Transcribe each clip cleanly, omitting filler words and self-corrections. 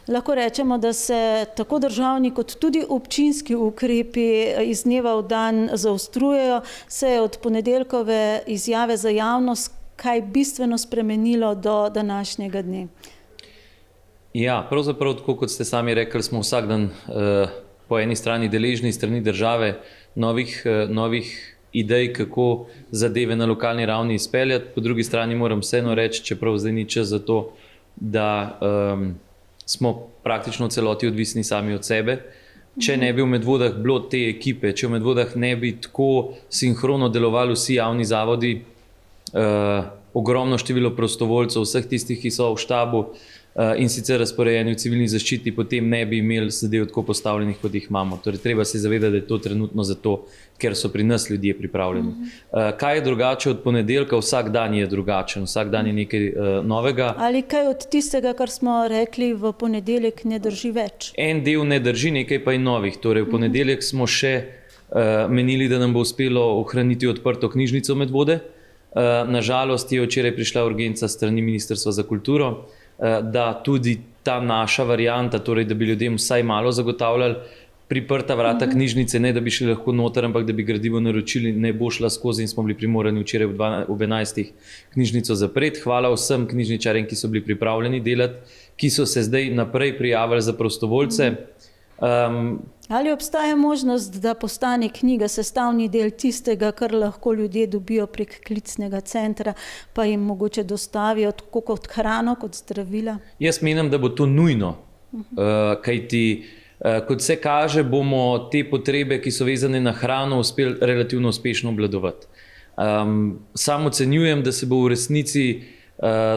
Lahko rečemo, da se tako državni kot tudi občinski ukrepi iz dneva v dan zaostrujejo. Se je od ponedeljkove izjave za javnost kaj bistveno spremenilo do današnjega dne? Ja, pravzaprav tako, kot ste sami rekli, smo vsak dan po eni strani deležni strani države novih idej, kako zadeve na lokalni ravni izpeljati. Po drugi strani moram vseeno reči, čeprav zdaj ni čas za to, da smo praktično v celoti odvisni sami od sebe. Če ne bi v Medvodah bilo te ekipe, če v Medvodah ne bi tako sinhrono delovali vsi javni zavodi, ogromno število prostovoljcev, vseh tistih, ki so v štabu in sicer razporejeni v civilni zaščiti, potem ne bi imeli zadev tako postavljenih, kot jih imamo. Torej, treba se zavedati, da je to trenutno zato, ker so pri nas ljudje pripravljeni. Kaj je drugače od ponedeljka? Vsak dan je drugačen, vsak dan je nekaj novega. Ali kaj od tistega, kar smo rekli v ponedeljek, ne drži več? En del ne drži, nekaj pa je novih. Torej, v ponedeljek smo še menili, da nam bo uspelo ohraniti odprto knjižnico Medvode. Nažalost je včeraj prišla urgenca strani Ministrstva za kulturo, da tudi ta naša varianta, torej da bi ljudem vsaj malo zagotavljali priprta vrata knjižnice, ne da bi šli lahko noter, ampak da bi gradivo naročili, ne bo šla skozi in smo bili primorani včeraj ob 11. knjižnico zapreti. Hvala vsem knjižničarjem, ki so bili pripravljeni delati, ki so se zdaj naprej prijavili za prostovoljce. Ali obstaja možnost, da postane knjiga sestavni del tistega, kar lahko ljudje dobijo prek klicnega centra, pa jim mogoče dostavijo tako kot hrano, kot zdravila? Jaz menim, da bo to nujno, kajti kot se kaže, bomo te potrebe, ki so vezane na hrano, uspeli relativno uspešno obvladovati. Sam ocenjujem, da se bo v resnici,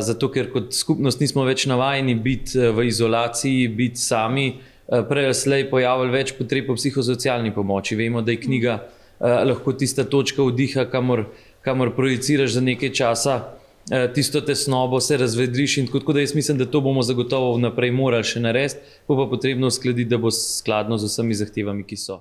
zato ker kot skupnost nismo več navajeni biti v izolaciji, biti sami, prej ali slej pojavili več potreb po psihosocialni pomoči. Vemo, da je knjiga lahko tista točka vdiha, kamor projiciraš za nekaj časa tisto tesnobo, se razvedriš in tako da jaz mislim, da to bomo zagotovo vnaprej morali še narediti, bo pa potrebno uskladiti, da bo skladno z vsemi zahtevami, ki so.